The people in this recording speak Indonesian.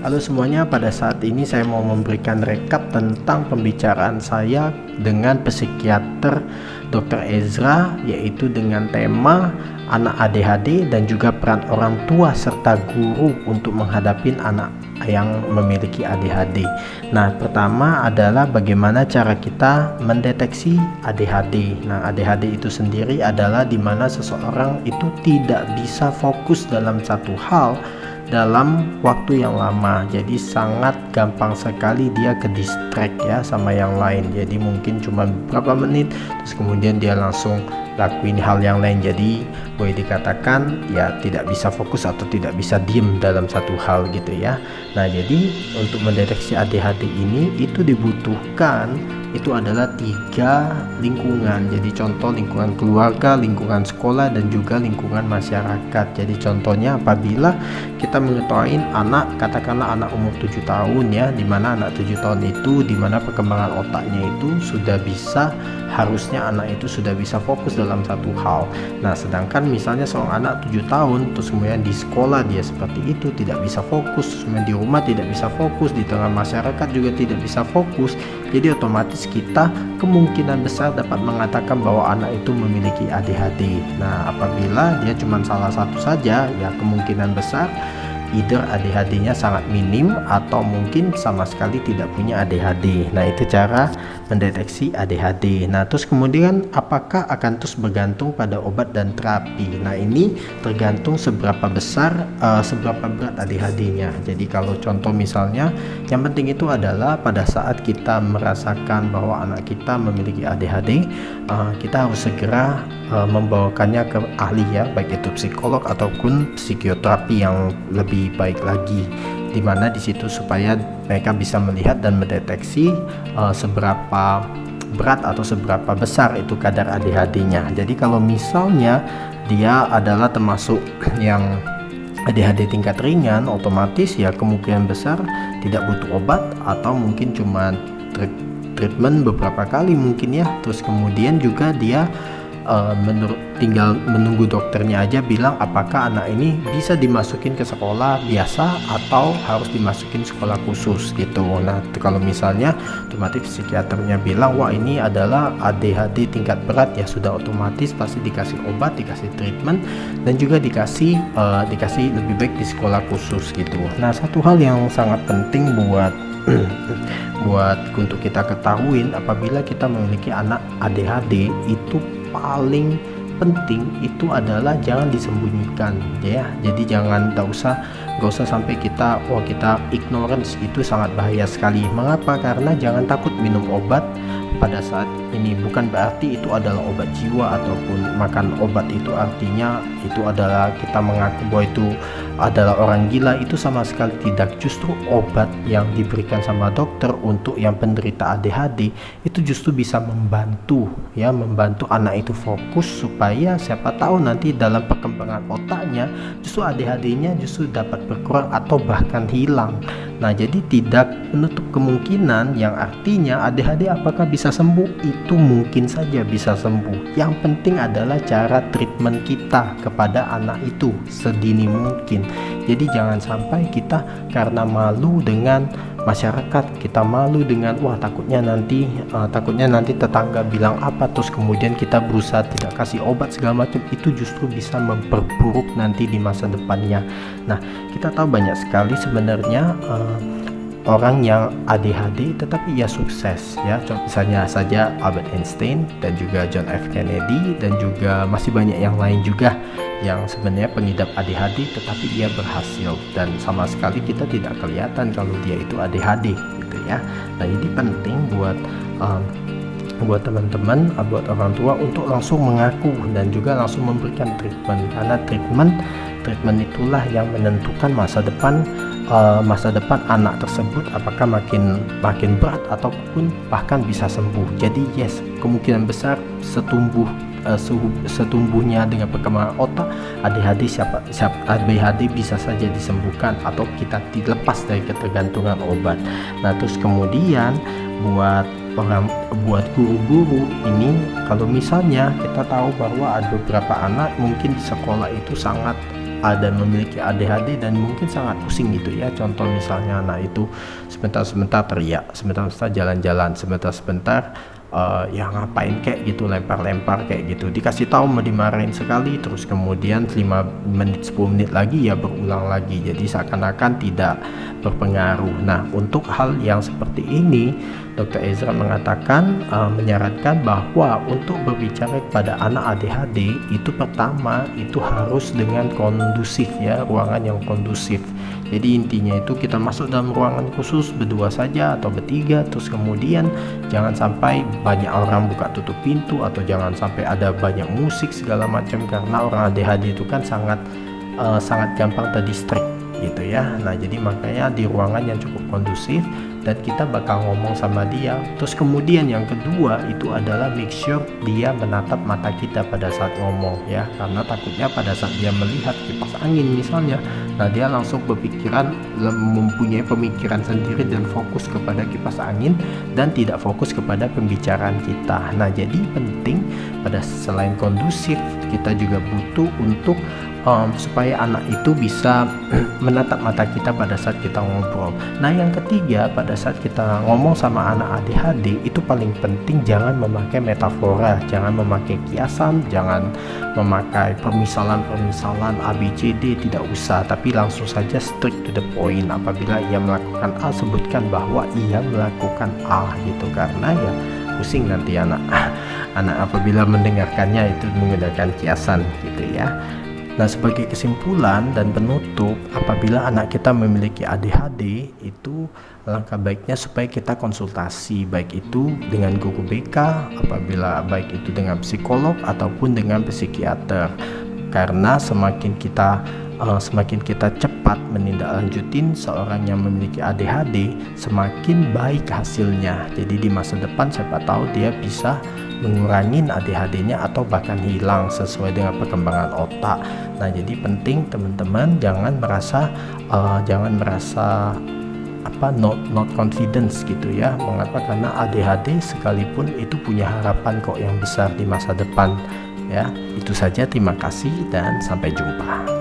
Halo semuanya, pada saat ini saya mau memberikan rekap tentang pembicaraan saya dengan psikiater Dr. Ezra, yaitu dengan tema anak ADHD dan juga peran orang tua serta guru untuk menghadapi anak yang memiliki ADHD. Nah, pertama adalah bagaimana cara kita mendeteksi ADHD. Nah, ADHD itu sendiri adalah di mana seseorang itu tidak bisa fokus dalam satu hal dalam waktu yang lama, jadi sangat gampang sekali dia ke distract ya sama yang lain. Jadi mungkin cuma beberapa menit terus kemudian dia langsung lakuin hal yang lain, jadi boleh dikatakan ya tidak bisa fokus atau tidak bisa diem dalam satu hal gitu ya. Nah, jadi untuk mendeteksi ADHD ini itu dibutuhkan itu adalah 3 lingkungan. Jadi contoh lingkungan keluarga, lingkungan sekolah, dan juga lingkungan masyarakat. Jadi contohnya apabila kita mengetahui anak, katakanlah anak umur 7 tahun ya, dimana anak 7 tahun itu dimana perkembangan otaknya itu sudah bisa, harusnya anak itu sudah bisa fokus dalam satu hal. Nah, sedangkan misalnya seorang anak 7 tahun terus kemudian di sekolah dia seperti itu tidak bisa fokus, terus kemudian di rumah tidak bisa fokus, di tengah masyarakat juga tidak bisa fokus, jadi otomatis kita kemungkinan besar dapat mengatakan bahwa anak itu memiliki ADHD. Nah, apabila dia cuma salah satu saja, ya kemungkinan besar either ADHD-nya sangat minim atau mungkin sama sekali tidak punya ADHD. Nah, itu cara mendeteksi ADHD. Nah, terus kemudian apakah akan terus bergantung pada obat dan terapi? Nah, ini tergantung seberapa besar, seberapa berat ADHD-nya. Jadi kalau contoh misalnya, yang penting itu adalah pada saat kita merasakan bahwa anak kita memiliki ADHD, kita harus segera membawakannya ke ahli ya, baik itu psikolog ataupun psikoterapi yang lebih baik lagi, dimana disitu supaya mereka bisa melihat dan mendeteksi seberapa berat atau seberapa besar itu kadar ADHD-nya. Jadi kalau misalnya dia adalah termasuk yang ADHD tingkat ringan, otomatis ya kemungkinan besar tidak butuh obat atau mungkin cuma treatment beberapa kali mungkin ya. Terus kemudian juga dia tinggal menunggu dokternya aja bilang apakah anak ini bisa dimasukin ke sekolah biasa atau harus dimasukin sekolah khusus gitu. Nah, kalau misalnya otomatis psikiaternya bilang wah ini adalah ADHD tingkat berat, ya sudah otomatis pasti dikasih obat, dikasih treatment, dan juga dikasih lebih baik di sekolah khusus gitu. Nah, satu hal yang sangat penting buat untuk kita ketahuin apabila kita memiliki anak ADHD, itu paling penting itu adalah jangan disembunyikan ya. Jadi nggak usah sampai kita ignorance, itu sangat bahaya sekali. Mengapa? Karena jangan takut minum obat pada saat ini, bukan berarti itu adalah obat jiwa ataupun makan obat itu artinya itu adalah kita mengaku bahwa itu adalah orang gila. Itu sama sekali tidak. Justru obat yang diberikan sama dokter untuk yang penderita ADHD itu justru bisa membantu anak itu fokus, supaya siapa tahu nanti dalam perkembangan otaknya justru ADHD-nya justru dapat berkurang atau bahkan hilang. Nah, jadi tidak menutup kemungkinan, yang artinya ADHD apakah bisa sembuh? Itu mungkin saja bisa sembuh. Yang penting adalah cara treatment kita kepada anak itu sedini mungkin. Jadi jangan sampai kita karena malu dengan masyarakat, kita malu dengan takutnya nanti tetangga bilang apa, terus kemudian kita berusaha tidak kasih obat segala macam, itu justru bisa memperburuk nanti di masa depannya. Nah, kita tahu banyak sekali sebenarnya orang yang ADHD tetapi ia sukses ya. Misalnya saja Albert Einstein dan juga John F. Kennedy dan juga masih banyak yang lain juga yang sebenarnya pengidap ADHD tetapi ia berhasil, dan sama sekali kita tidak kelihatan kalau dia itu ADHD gitu ya. Nah, ini penting buat teman-teman, buat orang tua untuk langsung mengaku dan juga langsung memberikan treatment, karena treatment itulah yang menentukan masa depan anak tersebut apakah makin berat ataupun bahkan bisa sembuh. Jadi yes, kemungkinan besar setumbuhnya dengan perkembangan otak ADHD bisa saja disembuhkan atau kita dilepas dari ketergantungan obat. Nah, terus kemudian buat guru-guru ini, kalau misalnya kita tahu bahwa ada beberapa anak mungkin di sekolah itu sangat dan memiliki ADHD dan mungkin sangat pusing gitu ya. Contoh misalnya anak itu sebentar-sebentar teriak, sebentar-sebentar jalan-jalan, sebentar-sebentar ya ngapain kayak gitu, lempar-lempar kayak gitu, dikasih tahu mau dimarahin sekali, terus kemudian 5 menit 10 menit lagi ya berulang lagi, jadi seakan-akan tidak berpengaruh. Nah, untuk hal yang seperti ini Dr. Ezra mengatakan, menyarankan bahwa untuk berbicara kepada anak ADHD itu pertama itu harus dengan kondusif ya, ruangan yang kondusif. Jadi intinya itu kita masuk dalam ruangan khusus berdua saja atau bertiga, terus kemudian jangan sampai banyak orang buka tutup pintu, atau jangan sampai ada banyak musik segala macam, karena orang ADHD itu kan sangat gampang terdistract gitu ya. Nah, jadi makanya di ruangan yang cukup kondusif dan kita bakal ngomong sama dia. Terus kemudian yang kedua itu adalah make sure dia menatap mata kita pada saat ngomong ya, karena takutnya pada saat dia melihat kipas angin misalnya, nah dia langsung berpikiran, mempunyai pemikiran sendiri dan fokus kepada kipas angin dan tidak fokus kepada pembicaraan kita. Nah, jadi penting pada selain kondusif kita juga butuh untuk supaya anak itu bisa menatap mata kita pada saat kita ngobrol. Nah, yang ketiga, pada saat kita ngomong sama anak ADHD itu paling penting jangan memakai metafora, jangan memakai kiasan, jangan memakai permisalan ABCD, tidak usah, tapi langsung saja straight to the point. Apabila ia melakukan A, sebutkan bahwa ia melakukan A gitu, karena ya pusing nanti anak apabila mendengarkannya itu menggunakan kiasan gitu ya. Nah, sebagai kesimpulan dan penutup, apabila anak kita memiliki ADHD, itu langkah baiknya supaya kita konsultasi, baik itu dengan guru BK, apabila baik itu dengan psikolog ataupun dengan psikiater. Karena semakin kita cepat menindaklanjutin seorang yang memiliki ADHD, semakin baik hasilnya. Jadi di masa depan siapa tahu dia bisa mengurangi ADHD-nya atau bahkan hilang sesuai dengan perkembangan otak. Nah, jadi penting teman-teman jangan merasa not confidence gitu ya. Mengapa? Karena ADHD sekalipun itu punya harapan kok yang besar di masa depan ya. Itu saja, terima kasih dan sampai jumpa.